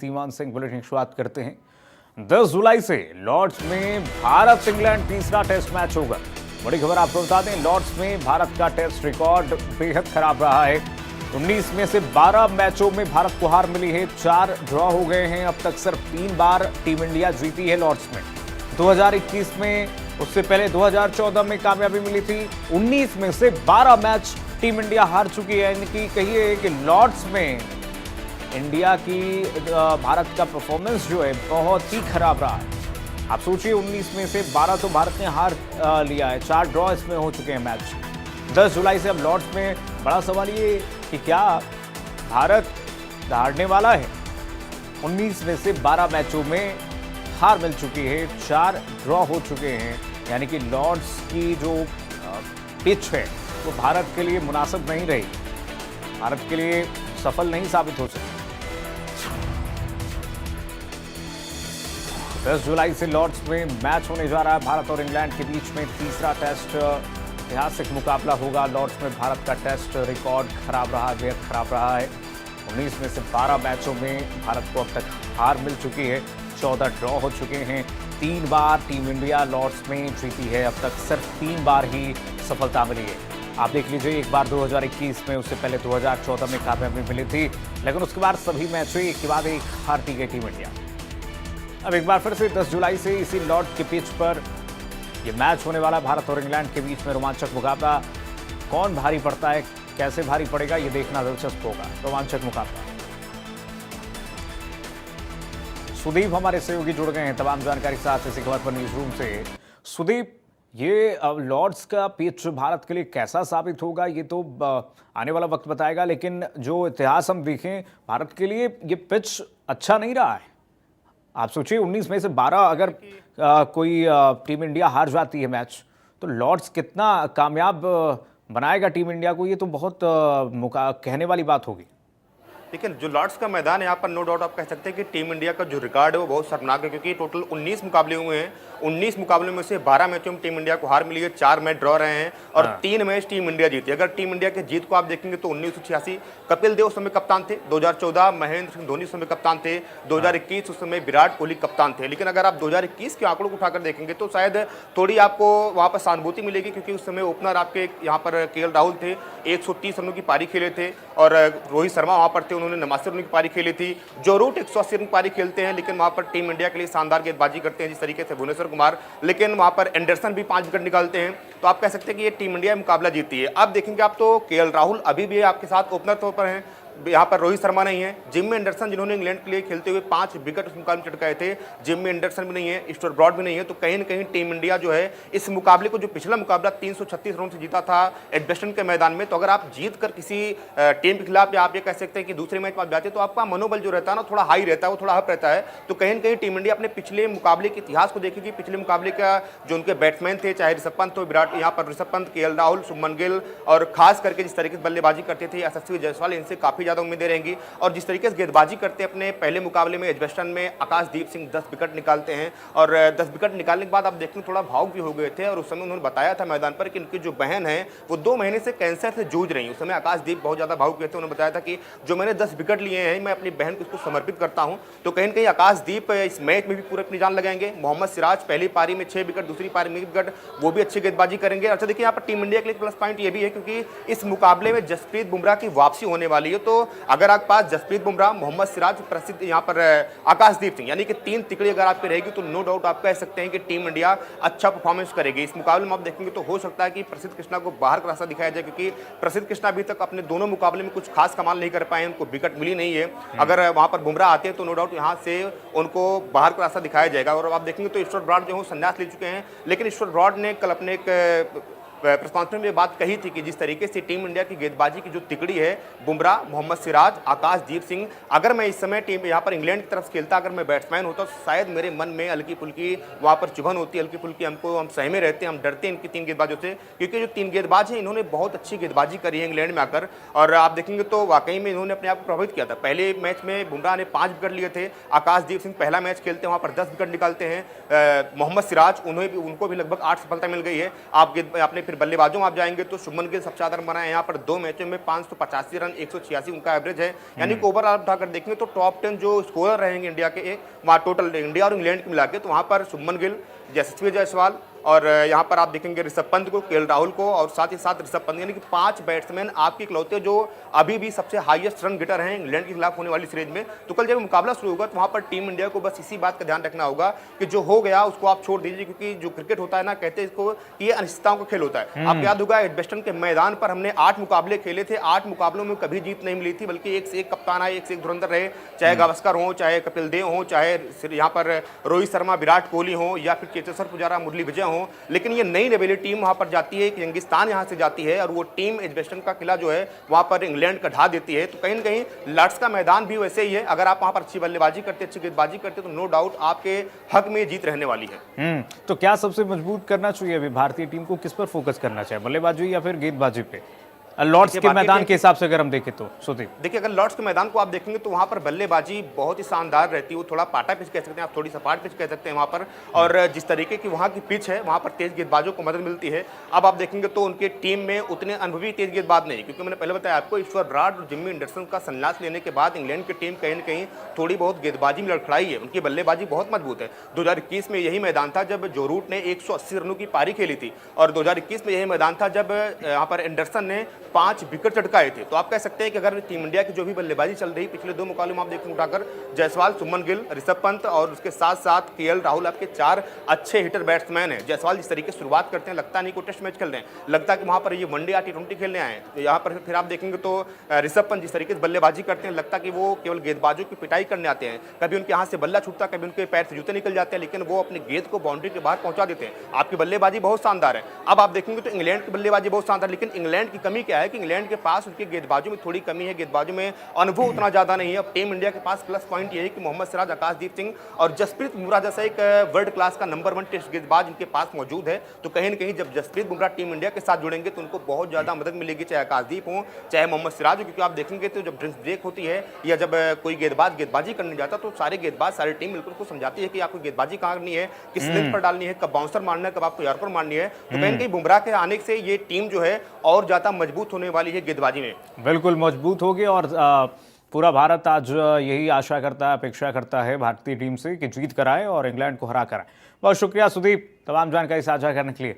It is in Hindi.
सीमान सिंह बुलेटिन की शुरुआत करते हैं। 10 जुलाई से लॉर्ड्स में भारत इंग्लैंड तीसरा टेस्ट मैच होगा। बड़ी खबर आपको बता दें, लॉर्ड्स में भारत का टेस्ट रिकॉर्ड बेहद खराब रहा है। 19 में से 12 मैचों में भारत को हार मिली है, 4 ड्रॉ हो गए हैं। अब तक सिर्फ 3 बार टीम इंडिया जीती है लॉर्ड्स में। 2021 में, उससे पहले 2014 में कामयाबी मिली थी। 19 में से 12 मैच टीम इंडिया हार चुकी है। इनकी कहिए कि लॉर्ड्स में इंडिया की भारत का परफॉर्मेंस जो है बहुत ही खराब रहा है। आप सोचिए, 19 में से 12 तो भारत ने हार लिया है, 4 ड्रॉ इसमें हो चुके हैं मैच। 10 जुलाई से अब लॉर्ड्स में बड़ा सवाल ये कि क्या भारत हारने वाला है। 19 में से 12 मैचों में हार मिल चुकी है, 4 ड्रॉ हो चुके हैं। यानी कि लॉर्ड्स की जो पिच है वो भारत के लिए मुनासिब नहीं रही, भारत के लिए सफल नहीं साबित हो सकी। 10 जुलाई से लॉर्ड्स में मैच होने जा रहा है। भारत और इंग्लैंड के बीच में तीसरा टेस्ट ऐतिहासिक मुकाबला होगा। लॉर्ड्स में भारत का टेस्ट रिकॉर्ड खराब रहा, बेहद खराब रहा है। 19 में से 12 मैचों में भारत को अब तक हार मिल चुकी है, 14 ड्रॉ हो चुके हैं। 3 बार टीम इंडिया लॉर्ड्स में जीती है, अब तक सिर्फ 3 बार ही सफलता मिली है। आप देख लीजिए, एक बार 2021 में, उससे पहले 2014 में कामयाबी मिली थी, लेकिन उसके बाद सभी मैच हुए, एक के बाद एक हारती गई टीम इंडिया। अब एक बार फिर से 10 जुलाई से इसी लॉर्ड्स के पिच पर यह मैच होने वाला है। भारत और इंग्लैंड के बीच में रोमांचक मुकाबला। कौन भारी पड़ता है, कैसे भारी पड़ेगा, ये देखना दिलचस्प होगा। रोमांचक मुकाबला। सुदीप हमारे सहयोगी जुड़ गए हैं तमाम जानकारी के साथ इसी खबर पर न्यूज रूम से। सुदीप, ये लॉर्ड्स का पिच भारत के लिए कैसा साबित होगा ये तो आने वाला वक्त बताएगा, लेकिन जो इतिहास हम देखें, भारत के लिए ये पिच अच्छा नहीं रहा है। आप सोचिए, 19 में से 12 अगर कोई टीम इंडिया हार जाती है मैच, तो लॉर्ड्स कितना कामयाब बनाएगा टीम इंडिया को, ये तो बहुत कहने वाली बात होगी। लेकिन जो लॉर्ड्स का मैदान है, यहाँ पर नो डाउट आप कह सकते हैं कि टीम इंडिया का जो रिकॉर्ड है वो बहुत शर्मनाक है, क्योंकि टोटल 19 मुकाबले हुए हैं। 19 मुकाबलों में से 12 मैचों में टीम इंडिया को हार मिली है, 4 मैच ड्रॉ रहे हैं और 3 मैच टीम इंडिया जीती। अगर टीम इंडिया की जीत को आप देखेंगे तो 1986 कपिल देव उस समय कप्तान थे, 2014 महेंद्र सिंह धोनी उस समय कप्तान थे, 2021 उस समय विराट कोहली कप्तान थे। लेकिन अगर आप 2021 के आंकड़ों को उठाकर देखेंगे तो शायद थोड़ी आपको वहाँ पर सहानुभूति मिलेगी, क्योंकि उस समय ओपनर आपके यहाँ पर केएल राहुल थे, 130 रनों की पारी खेले थे, और रोहित शर्मा वहाँ पर थे, उन्होंने 89 रनों की पारी खेली थी। जो रूट 180 रन की पारी खेलते हैं, लेकिन वहाँ पर टीम इंडिया के लिए शानदार गेंदबाजी करते हैं जिस तरीके से भुवनेश्वर कुमार, लेकिन वहाँ पर एंडरसन भी 5 विकेट निकालते हैं। तो आप कह सकते हैं कि ये टीम इंडिया मुकाबला जीती है। अब देखेंगे आप तो केएल राहुल अभी भी आपके साथ ओपनर तौर पर हैं, यहाँ पर रोहित शर्मा नहीं है। जिम्मी एंडरसन जिन्होंने इंग्लैंड के लिए खेलते हुए 5 विकेट उस मुकाबले में चटकाए थे, जिम्मी एंडरसन भी नहीं है, स्टुअर्ट ब्रॉड भी नहीं है। तो कहीं न कहीं टीम इंडिया जो है इस मुकाबले को, जो पिछला मुकाबला 336 रनों से जीता था एडजस्टन के मैदान में, तो अगर आप जीत कर किसी टीम के खिलाफ, या आप ये कह सकते हैं कि दूसरे मैच में आप जाते, तो आपका मनोबल जो रहता है ना, थोड़ा हाई रहता है, वो थोड़ा अप रहता है। तो कहीं न कहीं टीम इंडिया अपने पिछले मुकाबले के इतिहास को देखेगी। पिछले मुकाबले का जो उनके बैट्समैन थे, चाहे ऋषभ पंत हो, विराट, यहाँ पर ऋषभ पंत, केएल राहुल, शुभमन गिल, और खास करके जिस तरीके से बल्लेबाजी करते थे यशस्वी जायसवाल, इनसे काफी ज्यादा उम्मीदें रहेंगी। और जिस तरीके से गेंदबाजी करते हैं, अपने पहले मुकाबले में एजबेस्टन में आकाशदीप सिंह 10 विकेट निकालते हैं, और 10 विकेट निकालने के बाद आप देखें थोड़ा भावुक भी हो गए थे। और उस समय उन्होंने बताया था मैदान पर कि उनकी जो बहन है वो 2 महीने से कैंसर से जूझ रही है। उस समय आकाशदीप बहुत ज्यादा भावुक हुए थे, उन्होंने बताया था कि जो मैंने 10 विकेट लिए हैं, मैं अपनी बहन को इसको समर्पित करता हूं। तो कहीं न कहीं आकाशदीप इस मैच में भी पूरी अपनी जान लगाएंगे। मोहम्मद सिराज पहली पारी में 6 विकेट, दूसरी पारी में विकेट, वो भी अच्छी गेंदबाजी करेंगे। अच्छा देखिए, यहाँ पर टीम इंडिया के लिए प्लस पॉइंट ये भी है, क्योंकि इस मुकाबले में जसप्रीत बुमराह की वापसी होने वाली है। तो अगर आपके पास जसप्रीत बुमराह, मोहम्मद सिराज, प्रसिद्ध यहाँ पर आकाशदीप सिंह, यानी कि 3 तिकड़ी अगर आपकी रहेगी, तो नो डाउट आप कह सकते हैं कि टीम इंडिया अच्छा परफॉर्मेंस करेगी। इस मुकाबले में आप देखेंगे तो हो सकता है कि प्रसिद्ध कृष्णा को बाहर का रास्ता दिखाया जाए, क्योंकि प्रसिद्ध कृष्णा अभी तक अपने दोनों मुकाबले में कुछ खास कमाल नहीं कर पाए, उनको विकेट मिली नहीं है। अगर वहां पर बुमराह आते हैं तो नो डाउट यहाँ से उनको बाहर का रास्ता दिखाया जाएगा। और आप देखेंगे तो स्टुअर्ट ब्रॉड जो है संन्यास ले चुके हैं, लेकिन स्टुअर्ट ब्रॉड ने कल अपने एक प्रेस कॉन्फ्रेंस में बात कही थी कि जिस तरीके से टीम इंडिया की गेंदबाजी की जो तिकड़ी है, बुमराह, मोहम्मद सिराज, आकाशदीप सिंह, अगर मैं इस समय टीम यहाँ पर इंग्लैंड की तरफ से खेलता, अगर मैं बैट्समैन होता, तो शायद मेरे मन में हल्की फुल्की वहाँ पर चुभन होती, हल्की फुल्की हम सहमे रहते हैं, हम डरते हैं इनकी 3 गेंदबाजों से, क्योंकि जो 3 गेंदबाज हैं इन्होंने बहुत अच्छी गेंदबाजी करी है इंग्लैंड में आकर। और आप देखेंगे तो वाकई में इन्होंने अपने आप को प्रभावित किया था। पहले मैच में बुमराह ने 5 विकेट लिए थे, आकाशदीप सिंह पहला मैच खेलते हैं वहाँ पर 10 विकेट निकालते हैं, मोहम्मद सिराज उनको भी लगभग 8 सफलता मिल गई है। आपने फिर बल्लेबाजों में आप जाएंगे तो शुभमन गिल सबसे ज्यादा रन बनाए, यहाँ पर 2 मैचों में 585 रन, 186 उनका एवरेज है। यानी कि ओवरऑल आप उठाकर देखेंगे तो टॉप 10 जो स्कोरर रहेंगे इंडिया के, वहाँ टोटल इंडिया और इंग्लैंड के मिला के, तो वहाँ पर शुभमन गिल, यशस्वी जायसवाल और यहाँ पर आप देखेंगे ऋषभ पंत को, केएल राहुल को और साथ ही साथ ऋषभ पंत, यानी कि 5 बैट्समैन आपके इकलौते जो अभी भी सबसे हाईएस्ट रन गेटर हैं इंग्लैंड के खिलाफ होने वाली सीरीज में। तो कल जब मुकाबला शुरू होगा तो वहाँ पर टीम इंडिया को बस इसी बात का ध्यान रखना होगा कि जो हो गया उसको आप छोड़ दीजिए, क्योंकि जो क्रिकेट होता है ना, कहते हैं इसको कि ये अनिश्चितताओं का खेल होता है। आपको याद होगा एजबेस्टन के मैदान पर हमने 8 मुकाबले खेले थे, 8 मुकाबलों में कभी जीत नहीं मिली थी, बल्कि एक से एक कप्तान आए, एक से एक धुरंधर रहे, चाहे गावस्कर हो, चाहे कपिल देव हो, चाहे यहाँ पर रोहित शर्मा, विराट कोहली हो, या फिर चेतेश्वर पुजारा, मुरली विजय हो। लेकिन ये नई लेवल टीम वहां पर जाती है, किंगिस्तान यहां से जाती है और वो टीम एजबेस्टन का किला जो है वहां पर इंग्लैंड का ढा देती है। तो कहीं ना कहीं लॉर्ड्स का मैदान भी वैसे ही है, अगर आप वहां पर अच्छी बल्लेबाजी करते, अच्छी गेंदबाजी करते तो नो डाउट आपके हक में जीत रहने वाली है। तो क्या सबसे मजबूत करना चाहिए अभी भारतीय टीम को, किस पर फोकस करना चाहिए, बल्लेबाजी या फिर गेंदबाजी पे? लॉर्ड्स के मैदान के हिसाब से अगर हम देखें तो सुदीप, देखिए अगर लॉर्ड्स के मैदान को आप देखेंगे तो वहां पर बल्लेबाजी बहुत ही शानदार रहती है। वो थोड़ा पाटा पिच कह सकते हैं आप, थोड़ी सपाट पिच कह सकते हैं वहां पर, और जिस तरीके की वहां की पिच है वहां पर तेज गेंदबाजों को मदद मिलती है। अब आप देखेंगे तो उनके टीम में उतने अनुभवी तेज गेंदबाज नहीं, क्योंकि मैंने पहले बताया आपको ईश्वर ब्राड और जिम्मी एंडरसन का संन्यास लेने के बाद इंग्लैंड की टीम कहीं न कहीं थोड़ी बहुत गेंदबाजी में लड़खड़ाई है, उनकी बल्लेबाजी बहुत मजबूत है। 2021 में यही मैदान था जब जो रूट ने 180 रनों की पारी खेली थी, और 2021 में यही मैदान था जब यहाँ पर एंडरसन ने 5 विकेट आए थे। तो आप कह सकते हैं कि अगर टीम इंडिया की जो भी बल्लेबाजी चल रही पिछले 2 मुकाबलों में आप देखें उठाकर, जायसवाल, शुभमन गिल, ऋषभ पंत और उसके साथ साथ केएल राहुल आपके 4 अच्छे हिटर बैट्समैन हैं। जायसवाल जिस तरीके से शुरुआत करते हैं, लगता नहीं कोई टेस्ट मैच खेल रहे हैं, लगता है कि वहां पर ये वनडे या टी20 खेलने आए हैं। तो यहाँ पर फिर आप देखेंगे तो ऋषभ पंत जिस तरीके से बल्लेबाजी करते हैं, लगता है कि वो केवल गेंदबाजों की पिटाई करने आते हैं। कभी उनके हाथ से बल्ला छूटता, कभी उनके पैर से जूते निकल जाते हैं, लेकिन वो अपनी गेंद को बाउंड्री के बाहर पहुंचा देते हैं। आपकी बल्लेबाजी बहुत शानदार है। अब आप देखेंगे तो इंग्लैंड की बल्लेबाजी बहुत शानदार, लेकिन इंग्लैंड की कमी क्या है कि इंग्लैंड के पास उनके गेंदबाजों में थोड़ी कमी है, गेंदबाजों में अनुभव उतना ज्यादा नहीं है। अब टीम इंडिया के पास प्लस पॉइंट ये है कि मोहम्मद सिराज, आकाशदीप सिंह और जसप्रीत बुमराह जैसा एक वर्ल्ड क्लास का नंबर 1 टेस्ट गेंदबाज इनके पास मौजूद है। तो कहीं न कहीं जब जसप्रीत बुमराह टीम इंडिया के साथ जुड़ेंगे तो उनको बहुत ज्यादा मदद मिलेगी, चाहे आकाशदीप हो, चाहे मोहम्मद सिराज हो, क्योंकि आप देखेंगे तो जब ड्रिंक्स ब्रेक होती है या जब कोई गेंदबाज गेंदबाजी करने जाता तो सारे गेंदबाज, सारी टीम मिलकर उसको समझाती है कि आपको गेंदबाजी कहाँ करनी है, किस लेंथ पर डालनी है, कब बाउंसर मारना है, कब आपको यॉर्कर मारनी है। तो कहीं न कहीं बुमराह के आने से ये टीम जो है और ज्यादा मजबूत होने वाली है गेंदबाजी में। बिल्कुल मजबूत होगी और पूरा भारत आज यही आशा करता है, अपेक्षा करता है भारतीय टीम से कि जीत कराए और इंग्लैंड को हरा कराए। बहुत शुक्रिया सुदीप तमाम जानकारी साझा करने के लिए।